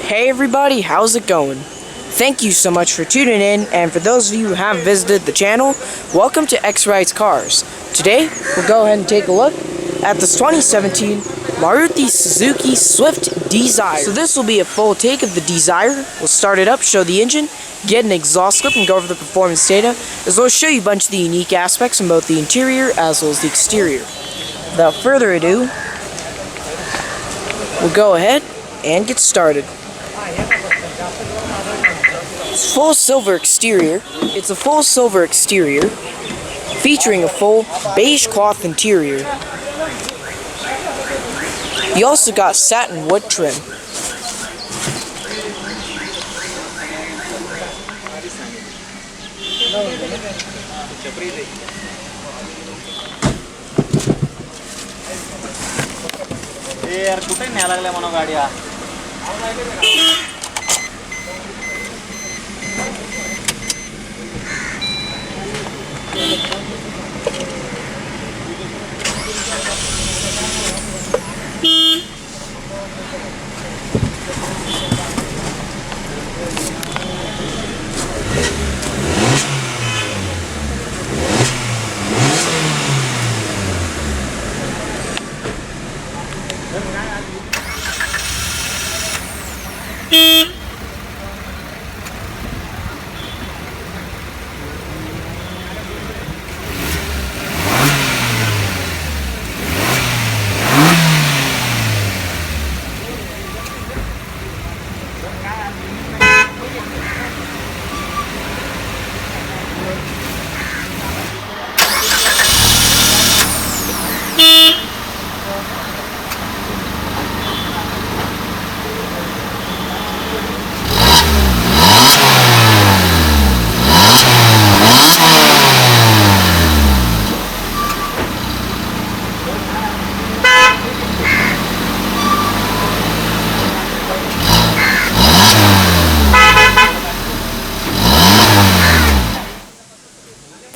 Hey everybody, how's it going? Thank you so much for tuning in, and for those of you who haven't visited the channel, welcome to X Rides Cars. Today, we'll go ahead and take a look at this 2017 Maruti Suzuki Swift DZire. So this will be a full take of the DZire. We'll start it up, show the engine, get an exhaust clip, and go over the performance data, as well as show you a bunch of the unique aspects in both the interior as well as the exterior. Without further ado, we'll go ahead and get started. It's full silver exterior. It's a full silver exterior featuring a full beige cloth interior. You also got satin wood trim.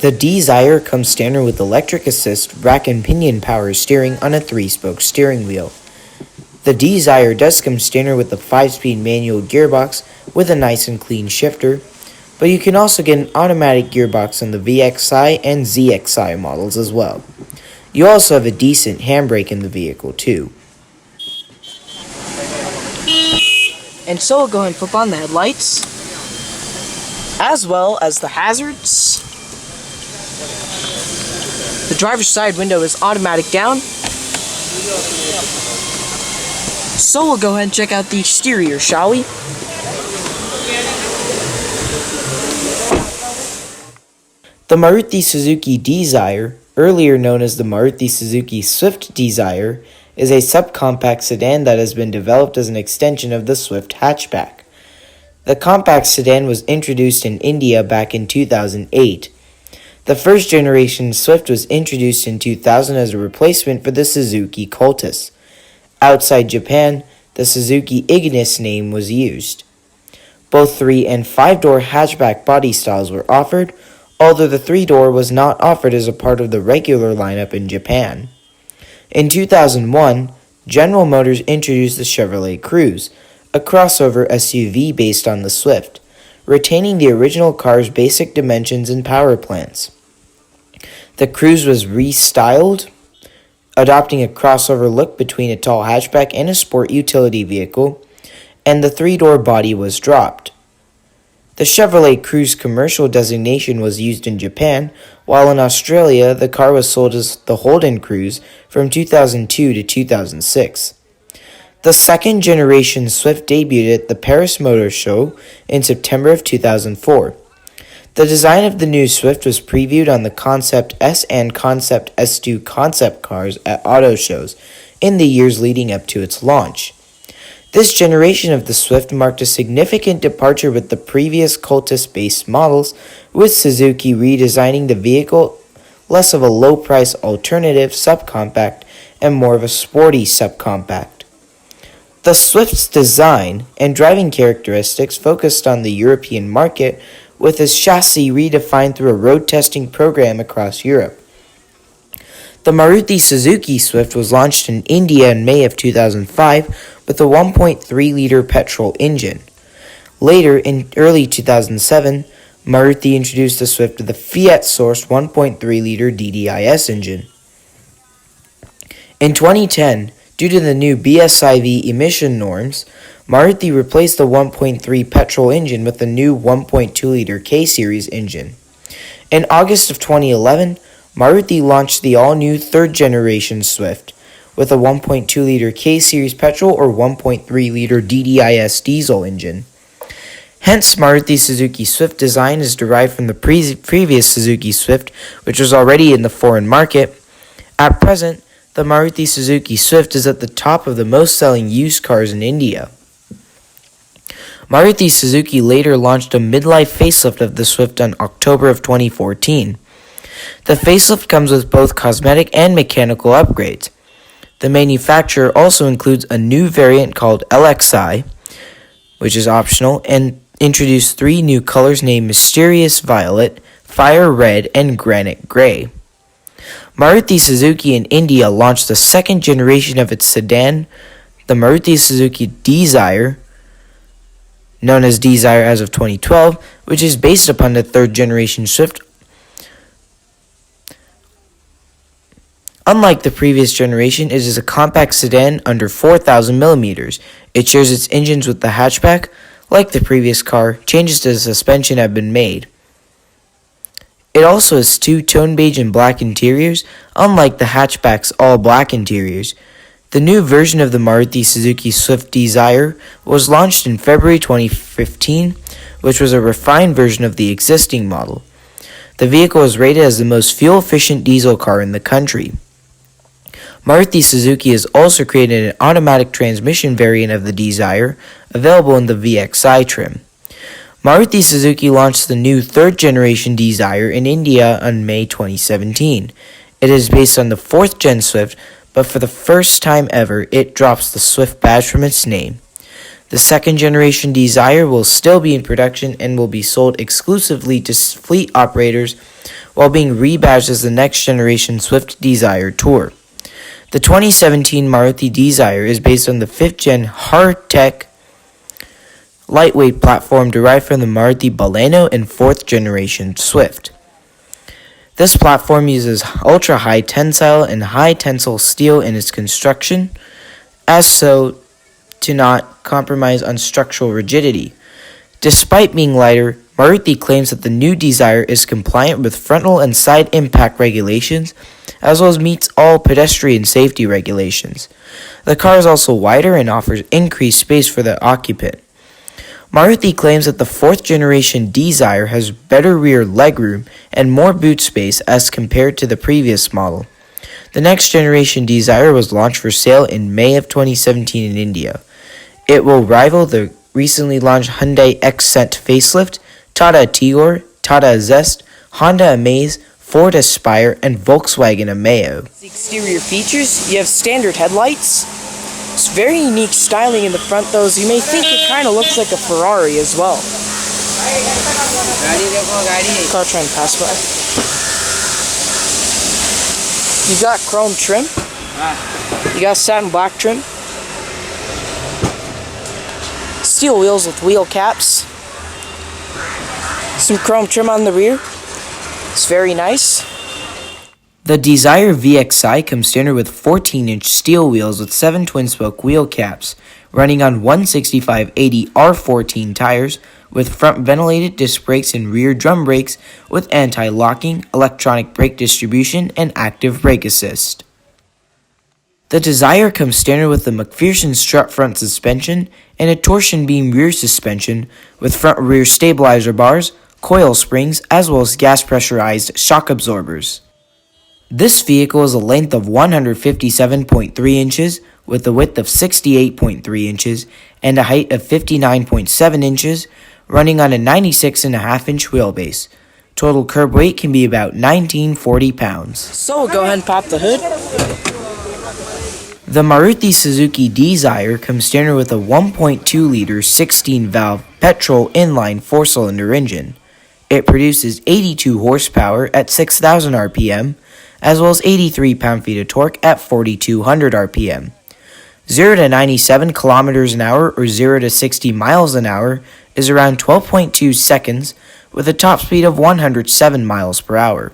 The DZire comes standard with electric assist, rack and pinion power steering on a 3-spoke steering wheel. The DZire does come standard with a 5-speed manual gearbox with a nice and clean shifter, but you can also get an automatic gearbox on the VXi and ZXi models as well. You also have a decent handbrake in the vehicle too. And so we'll go ahead and flip on the headlights, as well as the hazards. The driver's side window is automatic down. So we'll go ahead and check out the exterior, shall we? The Maruti Suzuki DZire, earlier known as the Maruti Suzuki Swift DZire, is a subcompact sedan that has been developed as an extension of the Swift hatchback. The compact sedan was introduced in India back in 2008. The first generation Swift was introduced in 2000 as a replacement for the Suzuki Cultus. Outside Japan, the Suzuki Ignis name was used. Both 3- and 5-door hatchback body styles were offered, although the 3-door was not offered as a part of the regular lineup in Japan. In 2001, General Motors introduced the Chevrolet Cruze, a crossover SUV based on the Swift, retaining the original car's basic dimensions and power plants. The Cruze was restyled, adopting a crossover look between a tall hatchback and a sport utility vehicle, and the 3-door body was dropped. The Chevrolet Cruze commercial designation was used in Japan, while in Australia the car was sold as the Holden Cruze from 2002 to 2006. The second generation Swift debuted at the Paris Motor Show in September of 2004. The design of the new Swift was previewed on the Concept S and Concept S2 concept cars at auto shows in the years leading up to its launch. This generation of the Swift marked a significant departure with the previous Cultus-based models, with Suzuki redesigning the vehicle less of a low-price alternative subcompact and more of a sporty subcompact. The Swift's design and driving characteristics focused on the European market, with its chassis redefined through a road testing program across Europe. The Maruti Suzuki Swift was launched in India in May of 2005 with a 1.3-liter petrol engine. Later, in early 2007, Maruti introduced the Swift with a Fiat-sourced 1.3-liter DDIS engine. In 2010, due to the new BSIV emission norms, Maruti replaced the 1.3 petrol engine with the new 1.2-liter K-Series engine. In August of 2011, Maruti launched the all-new third-generation Swift with a 1.2-liter K-Series petrol or 1.3-liter DDIS diesel engine. Hence, Maruti Suzuki Swift design is derived from the previous Suzuki Swift, which was already in the foreign market. At present, the Maruti Suzuki Swift is at the top of the most-selling used cars in India. Maruti Suzuki later launched a midlife facelift of the Swift in October of 2014. The facelift comes with both cosmetic and mechanical upgrades. The manufacturer also includes a new variant called LXi, which is optional, and introduced 3 new colors named Mysterious Violet, Fire Red, and Granite Gray. Maruti Suzuki in India launched the second generation of its sedan, the Maruti Suzuki DZire, known as DZire as of 2012, which is based upon the third generation Swift. Unlike the previous generation, it is a compact sedan under 4,000 millimeters. It shares its engines with the hatchback. Like the previous car, changes to the suspension have been made. It also has 2 tone beige and black interiors, unlike the hatchback's all-black interiors. The new version of the Maruti Suzuki Swift DZire was launched in February 2015, which was a refined version of the existing model. The vehicle is rated as the most fuel-efficient diesel car in the country. Maruti Suzuki has also created an automatic transmission variant of the DZire, available in the VXi trim. Maruti Suzuki launched the new third-generation DZire in India on May 2017. It is based on the 4th-gen Swift, but for the first time ever, it drops the Swift badge from its name. The 2nd-generation DZire will still be in production and will be sold exclusively to fleet operators while being rebadged as the next-generation Swift DZire Tour. The 2017 Maruti DZire is based on the 5th-gen hard-tech lightweight platform derived from the Maruti Baleno and 4th-generation Swift. This platform uses ultra-high tensile and high tensile steel in its construction, as so to not compromise on structural rigidity. Despite being lighter, Maruti claims that the new DZire is compliant with frontal and side impact regulations, as well as meets all pedestrian safety regulations. The car is also wider and offers increased space for the occupant. Maruti claims that the 4th-generation DZire has better rear legroom and more boot space as compared to the previous model. The next-generation DZire was launched for sale in May of 2017 in India. It will rival the recently launched Hyundai Accent facelift, Tata Tigor, Tata Zest, Honda Amaze, Ford Aspire, and Volkswagen Ameo. The exterior features, you have standard headlights. It's very unique styling in the front though, so you may think it kind of looks like a Ferrari as well. Car trying to pass by. You got chrome trim. You got satin black trim. Steel wheels with wheel caps. Some chrome trim on the rear. It's very nice. The DZire VXi comes standard with 14-inch steel wheels with 7 twin-spoke wheel caps, running on 165/80 R14 tires with front ventilated disc brakes and rear drum brakes with anti-locking, electronic brake distribution, and active brake assist. The DZire comes standard with the McPherson strut front suspension and a torsion beam rear suspension with front rear stabilizer bars, coil springs, as well as gas pressurized shock absorbers. This vehicle has a length of 157.3 inches with a width of 68.3 inches and a height of 59.7 inches, running on a 96.5-inch wheelbase. Total curb weight can be about 1940 pounds. So we'll go ahead and pop the hood. The Maruti Suzuki DZire comes standard with a 1.2-liter 16-valve petrol inline 4-cylinder engine. It produces 82 horsepower at 6,000 RPM, as well as 83 pound-feet of torque at 4,200 RPM. 0 to 97 kilometers an hour or 0 to 60 miles an hour is around 12.2 seconds with a top speed of 107 miles per hour.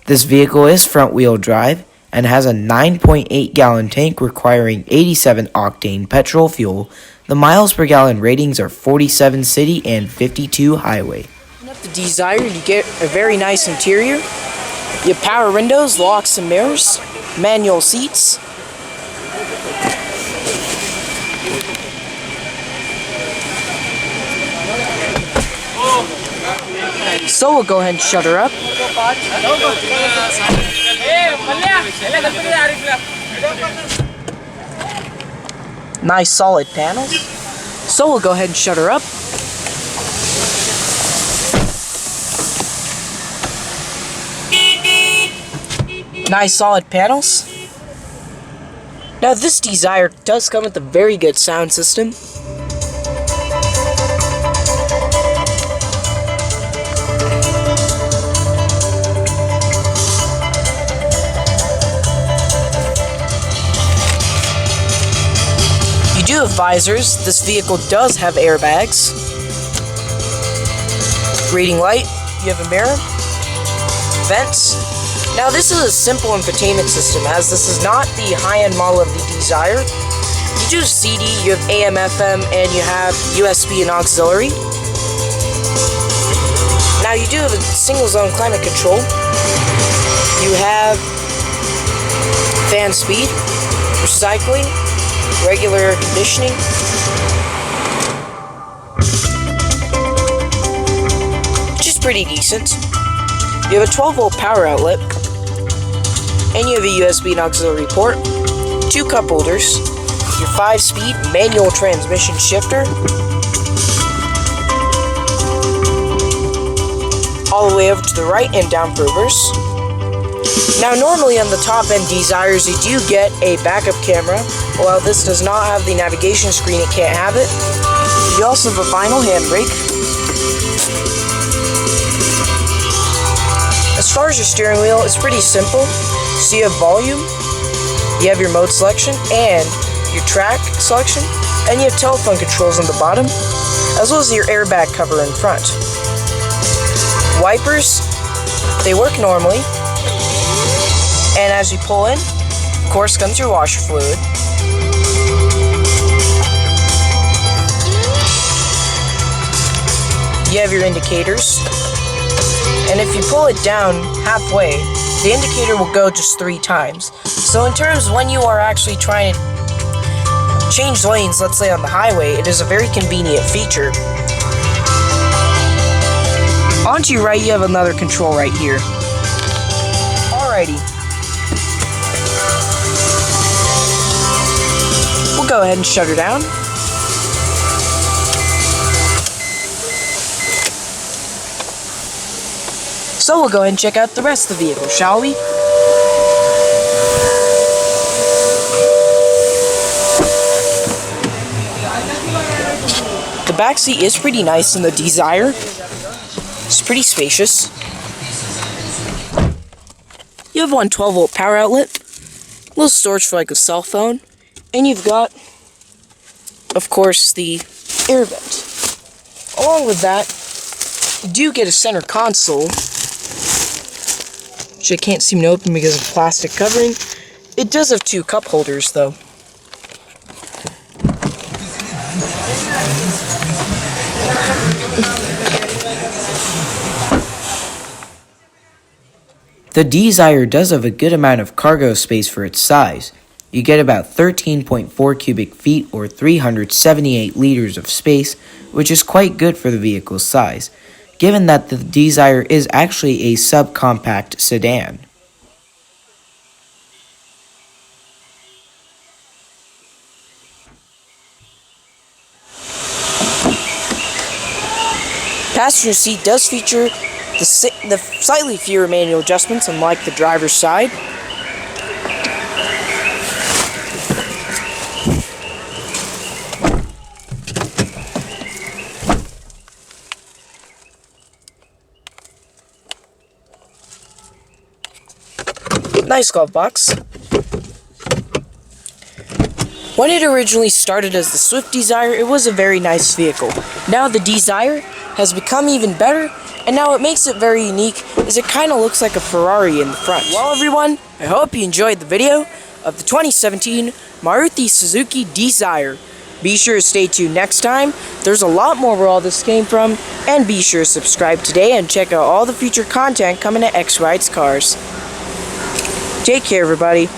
This vehicle is front-wheel drive and has a 9.8 gallon tank requiring 87 octane petrol fuel. The miles per gallon ratings are 47 city and 52 highway. The DZire, you get a very nice interior. You have power windows, locks and mirrors, manual seats. So we'll go ahead and shut her up. Nice solid panels. So we'll go ahead and shut her up. Nice solid panels. Now this DZire does come with a very good sound system. You do have visors. This vehicle does have airbags. Reading light. You have a mirror. Vents. Now this is a simple infotainment system, as this is not the high-end model of the DZire. You do CD, you have AM, FM, and you have USB and auxiliary. Now you do have a single-zone climate control. You have fan speed, recycling, regular air conditioning. Which is pretty decent. You have a 12-volt power outlet. And you have a USB and auxiliary port, 2 cup holders, your 5-speed manual transmission shifter, all the way over to the right and down for reverse. Now normally on the top end DZires you do get a backup camera. While this does not have the navigation screen, it can't have it. You also have a vinyl handbrake. As far as your steering wheel, it's pretty simple. So you have volume, you have your mode selection, and your track selection, and you have telephone controls on the bottom, as well as your airbag cover in front. Wipers, they work normally, and as you pull in, of course comes your washer fluid. You have your indicators, and if you pull it down halfway, the indicator will go just 3 times. So in terms of when you are actually trying to change lanes, let's say on the highway, it is a very convenient feature. On to your right, you have another control right here. Alrighty. We'll go ahead and shut her down. So we'll go ahead and check out the rest of the vehicle, shall we? The back seat is pretty nice in the DZire. It's pretty spacious. You have one 12-volt power outlet, a little storage for like a cell phone, and you've got, of course, the air vent. Along with that, you do get a center console, which I can't seem to open because of plastic covering. It does have 2 cup holders, though. The DZire does have a good amount of cargo space for its size. You get about 13.4 cubic feet or 378 liters of space, which is quite good for the vehicle's size, given that the DZire is actually a subcompact sedan. Passenger seat does feature the slightly fewer manual adjustments, unlike the driver's side. nice glove box. When it originally started as the Swift DZire, it was a very nice vehicle. Now the DZire has become even better, and now what makes it very unique is it kind of looks like a Ferrari in the front. Well everyone, I hope you enjoyed the video of the 2017 Maruti Suzuki DZire. Be sure to stay tuned next time. There's a lot more where all this came from, and be sure to subscribe today and check out all the future content coming to X Rides Cars. Take care everybody.